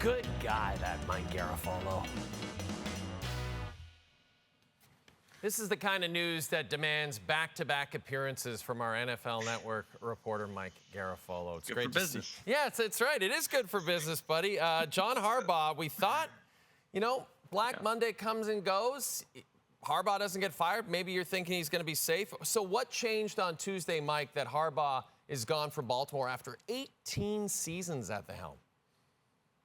Good guy, that Mike Garafolo. This is the kind of news that demands back-to-back appearances from our NFL Network reporter, Mike Garafolo. It's good great for to business. see. Yeah, it's right. It is good for business, buddy. John Harbaugh, we thought, Black Monday comes and goes. Harbaugh doesn't get fired. Maybe you're thinking he's going to be safe. So what changed on Tuesday, Mike, that Harbaugh is gone from Baltimore after 18 seasons at the helm?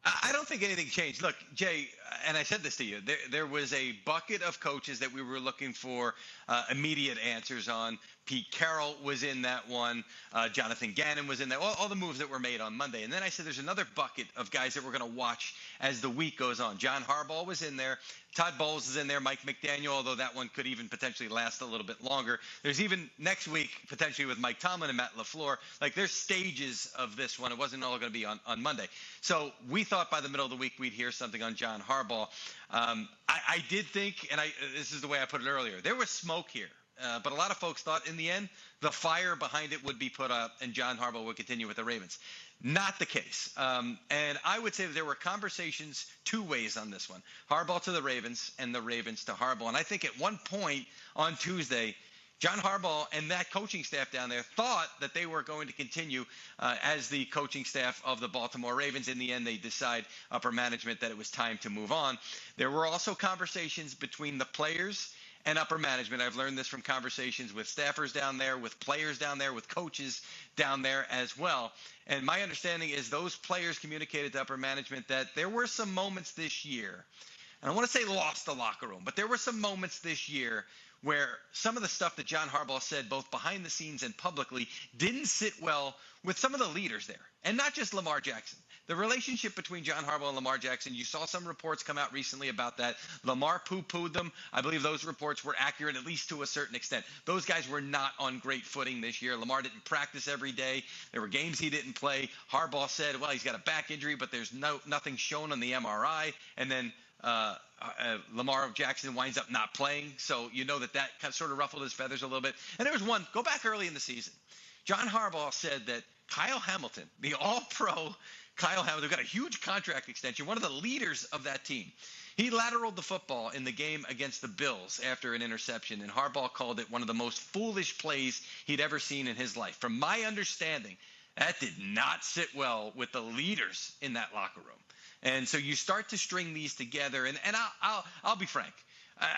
I don't think anything changed. Look, Jay, and I said this to you, there was a bucket of coaches that we were looking for immediate answers on. Pete Carroll was in that one. Jonathan Gannon was in that. All the moves that were made on Monday. And then I said there's another bucket of guys that we're going to watch as the week goes on. John Harbaugh was in there. Todd Bowles is in there. Mike McDaniel, although that one could even potentially last a little bit longer. There's even next week potentially with Mike Tomlin and Matt LaFleur. Like there's stages of this one. It wasn't all going to be on Monday. So we thought by the middle of the week we'd hear something on John Harbaugh. I did think, and this is the way I put it earlier, there was smoke here. But a lot of folks thought in the end, the fire behind it would be put up and John Harbaugh would continue with the Ravens. Not the case. And I would say that there were conversations two ways on this one. Harbaugh to the Ravens and the Ravens to Harbaugh. And I think at one point on Tuesday, John Harbaugh and that coaching staff down there thought that they were going to continue as the coaching staff of the Baltimore Ravens. In the end, they decide, upper management, that it was time to move on. There were also conversations between the players and upper management. I've learned this from conversations with staffers down there, with players down there, with coaches down there as well. And my understanding is those players communicated to upper management that there were some moments this year, and I want to say lost the locker room, but there were some moments this year where some of the stuff that John Harbaugh said, both behind the scenes and publicly, didn't sit well with some of the leaders there, and not just Lamar Jackson. The relationship between John Harbaugh and Lamar Jackson, you saw some reports come out recently about that. Lamar poo-pooed them. I believe those reports were accurate, at least to a certain extent. Those guys were not on great footing this year. Lamar didn't practice every day. There were games he didn't play. Harbaugh said, well, he's got a back injury, but there's nothing shown on the MRI. And then Lamar Jackson winds up not playing. So you know that sort of ruffled his feathers a little bit. And there was one, go back early in the season. John Harbaugh said that Kyle Hamilton, the all-pro Kyle Hamilton, got a huge contract extension, one of the leaders of that team. He lateraled the football in the game against the Bills after an interception, and Harbaugh called it one of the most foolish plays he'd ever seen in his life. From my understanding, that did not sit well with the leaders in that locker room. And so you start to string these together, and I'll be frank.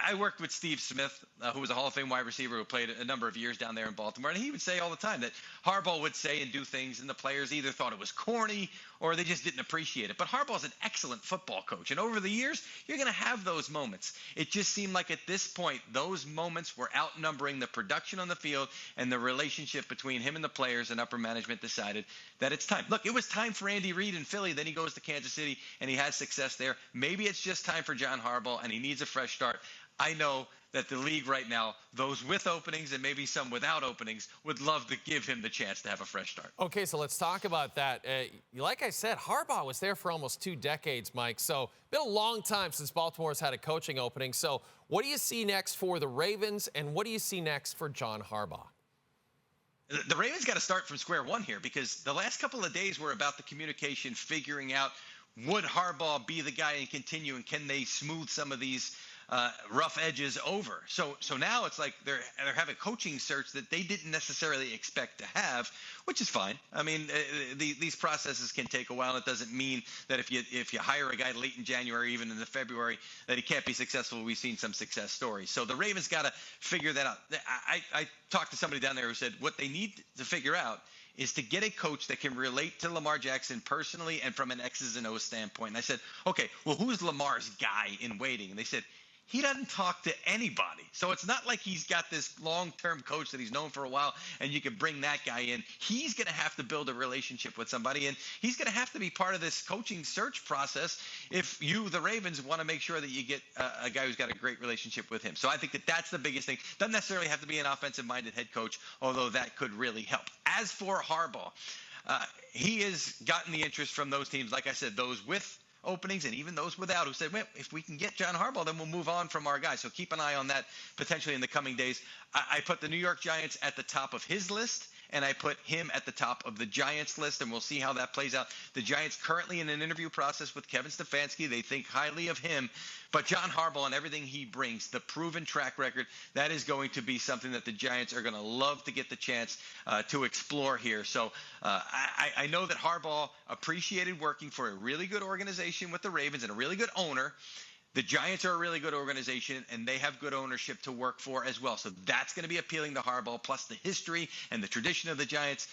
I worked with Steve Smith, who was a Hall of Fame wide receiver who played a number of years down there in Baltimore, and he would say all the time that Harbaugh would say and do things, and the players either thought it was corny or they just didn't appreciate it. But Harbaugh's an excellent football coach, and over the years, you're going to have those moments. It just seemed like at this point, those moments were outnumbering the production on the field, and the relationship between him and the players and upper management decided that it's time. Look, it was time for Andy Reid in Philly. Then he goes to Kansas City, and he has success there. Maybe it's just time for John Harbaugh, and he needs a fresh start. I know that the league right now, those with openings and maybe some without openings, would love to give him the chance to have a fresh start. Okay, so let's talk about that. Like I said, Harbaugh was there for almost 2 decades, Mike. So been a long time since Baltimore's had a coaching opening. So what do you see next for the Ravens, and what do you see next for John Harbaugh? The Ravens got to start from square one here, because the last couple of days were about the communication, figuring out would Harbaugh be the guy and continue, and can they smooth some of these rough edges over. So now it's like they're having a coaching search that they didn't necessarily expect to have, which is fine. I mean, these processes can take a while. It doesn't mean that if you hire a guy late in January, even into February, that he can't be successful. We've seen some success stories. So the Ravens got to figure that out. I talked to somebody down there who said what they need to figure out is to get a coach that can relate to Lamar Jackson personally and from an X's and O's standpoint. And I said, okay, well, who's Lamar's guy in waiting? And they said, he doesn't talk to anybody. So it's not like he's got this long-term coach that he's known for a while and you can bring that guy in. He's going to have to build a relationship with somebody, and he's going to have to be part of this coaching search process if you, the Ravens, want to make sure that you get a guy who's got a great relationship with him. So I think that that's the biggest thing. Doesn't necessarily have to be an offensive-minded head coach, although that could really help. As for Harbaugh, he has gotten the interest from those teams, like I said, those with openings and even those without, who said, well, if we can get John Harbaugh, then we'll move on from our guy. So keep an eye on that potentially in the coming days. I put the New York Giants at the top of his list, and I put him at the top of the Giants list, and we'll see how that plays out. The Giants currently in an interview process with Kevin Stefanski. They think highly of him. But John Harbaugh and everything he brings, the proven track record, that is going to be something that the Giants are going to love to get the chance to explore here. So I know that Harbaugh appreciated working for a really good organization with the Ravens and a really good owner. The Giants are a really good organization, and they have good ownership to work for as well. So that's going to be appealing to Harbaugh, plus the history and the tradition of the Giants.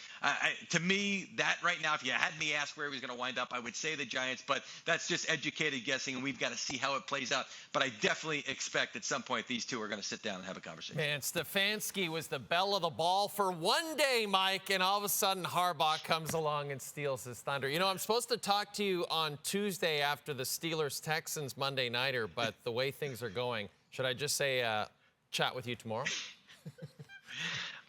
To me, that right now, if you had me ask where he was going to wind up, I would say the Giants, but that's just educated guessing, and we've got to see how it plays out. But I definitely expect at some point these two are going to sit down and have a conversation. Man, Stefanski was the belle of the ball for one day, Mike, and all of a sudden Harbaugh comes along and steals his thunder. You know, I'm supposed to talk to you on Tuesday after the Steelers-Texans Monday nighter, but the way things are going, should I just say chat with you tomorrow?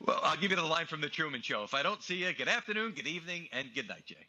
Well, I'll give you the line from the Truman Show. If I don't see you, good afternoon, good evening, and good night, Jay.